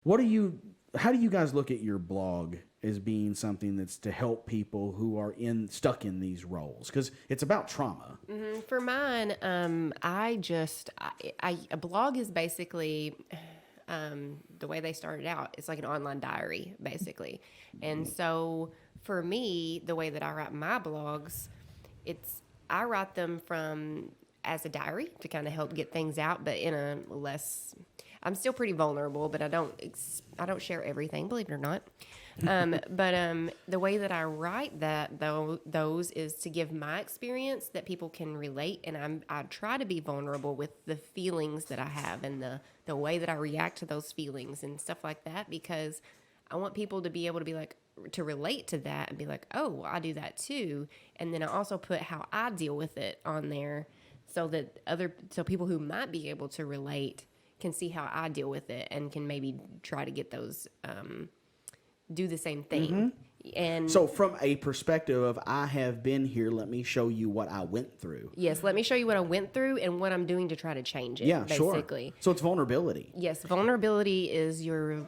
How do you guys look at your blog as being something that's to help people who are stuck in these roles? Because it's about trauma. For mine, a blog is basically the way they started out. It's like an online diary, basically. And so for me, the way that I write my blogs, I write them as a diary to kind of help get things out, but in a less. I'm still pretty vulnerable, but I don't share everything, believe it or not. But the way that I write those is to give my experience that people can relate, and I try to be vulnerable with the feelings that I have and the way that I react to those feelings and stuff like that, because I want people to be able to be like, to relate to that and be like, oh, well, I do that too. And then I also put how I deal with it on there so people who might be able to relate can see how I deal with it and can maybe try to get those, do the same thing. And So from a perspective of, I have been here, let me show you what I went through. yes, let me show you what I went through and what I'm doing to try to change it. Yeah, basically. sure. So it's vulnerability. Yes, vulnerability is your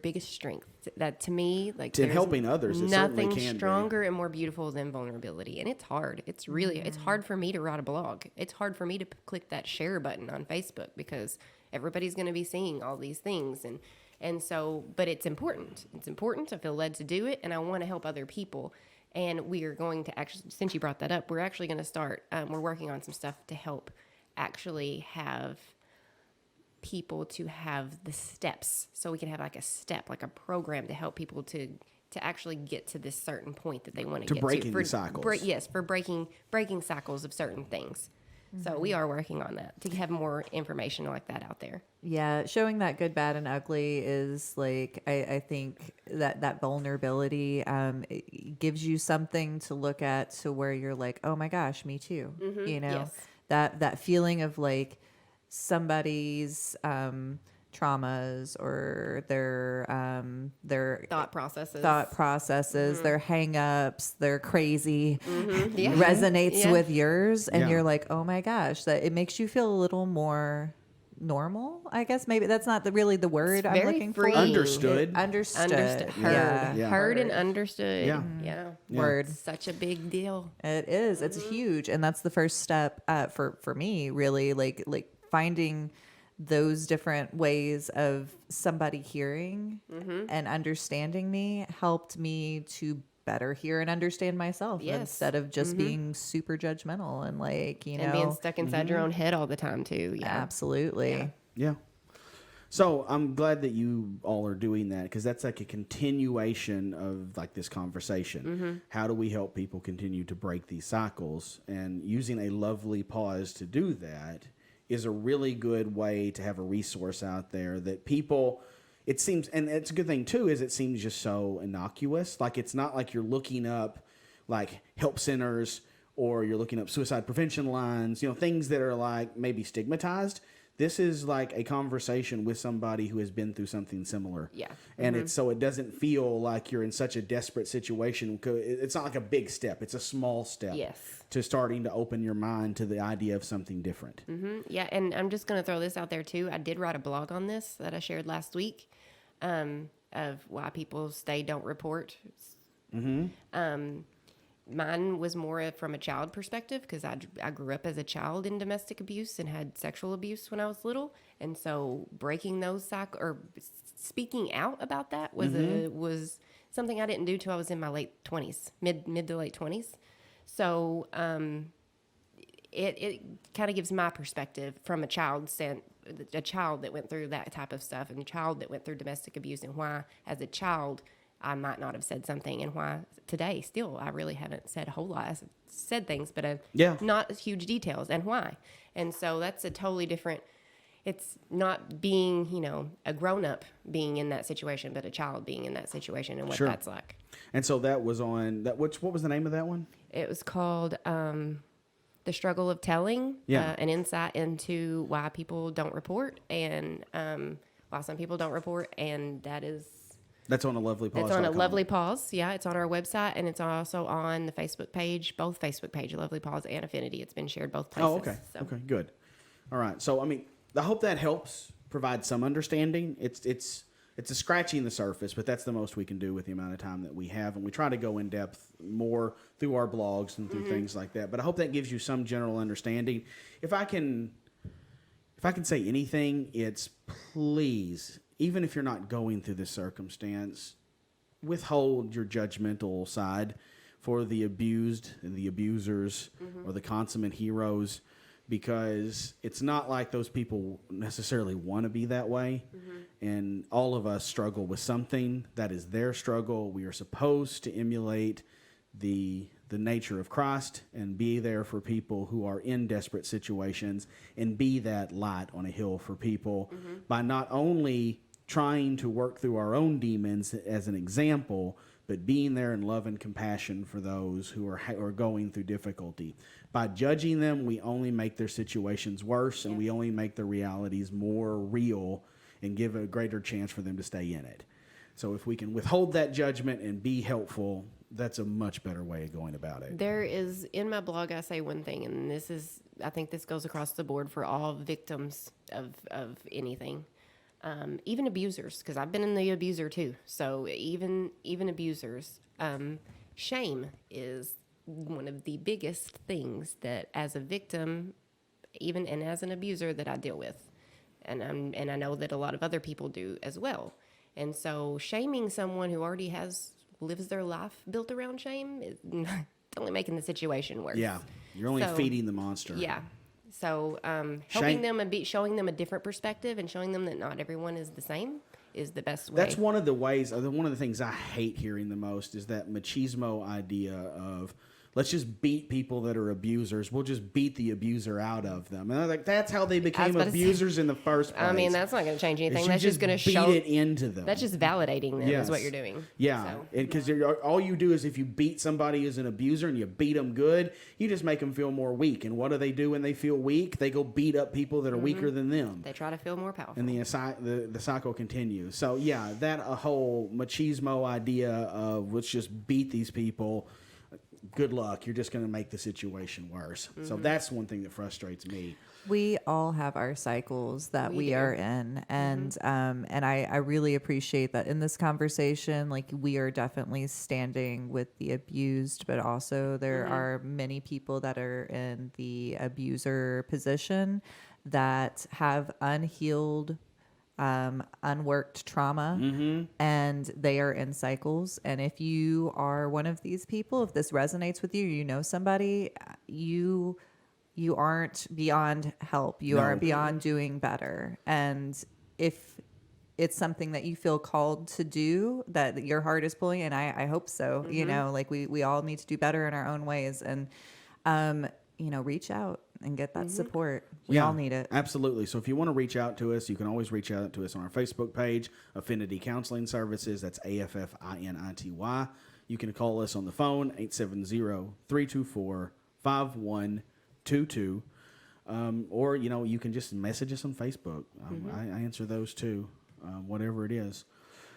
biggest strength. That to me, like In helping others, it certainly nothing can be. stronger and more beautiful than vulnerability. And it's hard. It's hard for me to write a blog. It's hard for me to click that share button on Facebook because everybody's going to be seeing all these things. And so, but it's important. It's important. I feel led to do it, and I want to help other people. And we are going to actually, since you brought that up, we're actually going to start, we're working on some stuff to help actually have people to have the steps. So we can have like a program to help people to actually get to this certain point that they want to get to. Breaking the cycles. For breaking cycles of certain things. So we are working on that to have more information like that out there. Yeah, showing that good, bad, and ugly is like, I think that vulnerability it gives you something to look at to where you're like, oh my gosh, me too. You know, yes. that feeling of like somebody's traumas or their Thought processes, their hang-ups, their crazy Yeah. resonates Yeah. with yours, and Yeah. you're like, oh my gosh, that it makes you feel a little more normal, I guess. Maybe that's not really the word I'm very looking free. for. Understood. Understood. Heard. Yeah. Yeah. Heard and understood. Yeah. Yeah. Word. It's such a big deal. It is. It's huge, and that's the first step for me. Really, like finding those different ways of somebody hearing and understanding me helped me to better hear and understand myself Yes. instead of just being super judgmental and like, you And know, being stuck inside your own head all the time too. Yeah. absolutely. Yeah. So I'm glad that you all are doing that, because that's like a continuation of like this conversation. How do we help people continue to break these cycles? And using a lovely pause to do that is a really good way to have a resource out there that people, it seems, and it's a good thing too, is it seems just so innocuous. Like it's not like you're looking up like help centers or you're looking up suicide prevention lines, you know, things that are like maybe stigmatized. This is like a conversation with somebody who has been through something similar. Yeah. And it's so it doesn't feel like you're in such a desperate situation. It's not like a big step. It's a small step Yes. to starting to open your mind to the idea of something different. Yeah, and I'm just going to throw this out there too. I did write a blog on this that I shared last week of why people don't report. Mine was more from a child perspective because I grew up as a child in domestic abuse and had sexual abuse when I was little, and so breaking those speaking out about that was something I didn't do till I was in my late 20s, mid to late 20s. So it kind of gives my perspective from a child that went through that type of stuff and a child that went through domestic abuse, and why as a child I might not have said something, and why today still I really haven't said a whole lot. I said things, but not huge details, and why. And so that's a totally different. It's not being, a grown-up being in that situation, but a child being in that situation and what that's like. And so that was on that. What was the name of that one? It was called The Struggle of Telling, an insight into why people don't report and why some people don't report. And that's on a Lovely Pause. It's on a Lovely Pause. Yeah, it's on our website, and it's also on the Facebook page, both Facebook pages, Lovely Pause and Affinity. It's been shared both places. Oh, okay. So. Okay, good. All right. So, I mean, I hope that helps provide some understanding. It's it's a scratching the surface, but that's the most we can do with the amount of time that we have. And we try to go in depth more through our blogs and through things like that. But I hope that gives you some general understanding. If I can say anything, it's please, even if you're not going through this circumstance, withhold your judgmental side for the abused and the abusers or the consummate heroes, because it's not like those people necessarily want to be that way. And all of us struggle with something. That is their struggle. We are supposed to emulate the nature of Christ and be there for people who are in desperate situations and be that light on a hill for people by not only trying to work through our own demons as an example, but being there in love and compassion for those who are going through difficulty. By judging them, we only make their situations worse, and we only make the realities more real and give a greater chance for them to stay in it. So if we can withhold that judgment and be helpful, that's a much better way of going about it. There is, in my blog, I say one thing, and I think this goes across the board for all victims of anything. Even abusers, because I've been in the abuser too. So even abusers, shame is one of the biggest things that, as a victim, even and as an abuser, that I deal with, and I know that a lot of other people do as well. And so, shaming someone who already lives their life built around shame is only making the situation worse. Yeah, you're only feeding the monster. Yeah. So helping them and showing them a different perspective and showing them that not everyone is the same is the best way. That's one of the ways, one of the things I hate hearing the most is that machismo idea of, let's just beat people that are abusers. We'll just beat the abuser out of them. And I was like, that's how they became abusers in the first place. I mean, that's not going to change anything. That's just going to beat show it into them. That's just validating them Yes. is what you're doing. Yeah, because all you do is if you beat somebody who's an abuser and you beat them good, you just make them feel more weak. And what do they do when they feel weak? They go beat up people that are weaker than them. They try to feel more powerful. And the cycle continues. So yeah, that a whole machismo idea of let's just beat these people. Good luck. You're just going to make the situation worse. So that's one thing that frustrates me. We all have our cycles that we are in, and I really appreciate that in this conversation. Like, we are definitely standing with the abused, but also there are many people that are in the abuser position that have unhealed, unworked trauma, and they are in cycles. And if you are one of these people, if this resonates with you, you know somebody, you aren't beyond help. You aren't beyond doing better. And if it's something that you feel called to do, that your heart is pulling, and I hope so, you know, like we all need to do better in our own ways. And, you know, reach out and get that support. We all need it. Absolutely. So if you want to reach out to us, you can always reach out to us on our Facebook page, Affinity Counseling Services. That's AFFINITY. You can call us on the phone, 870-324-5122. Or, you know, you can just message us on Facebook. I answer those too, whatever it is.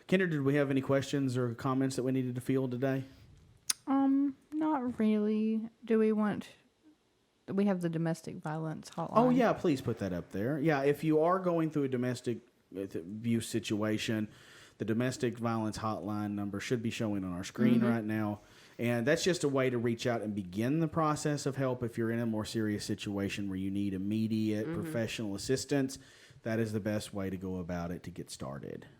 Kendra, did we have any questions or comments that we needed to field today? Not really. We have the domestic violence hotline. Oh, yeah, please put that up there. Yeah, if you are going through a domestic abuse situation, the domestic violence hotline number should be showing on our screen right now. And that's just a way to reach out and begin the process of help if you're in a more serious situation where you need immediate professional assistance. That is the best way to go about it to get started.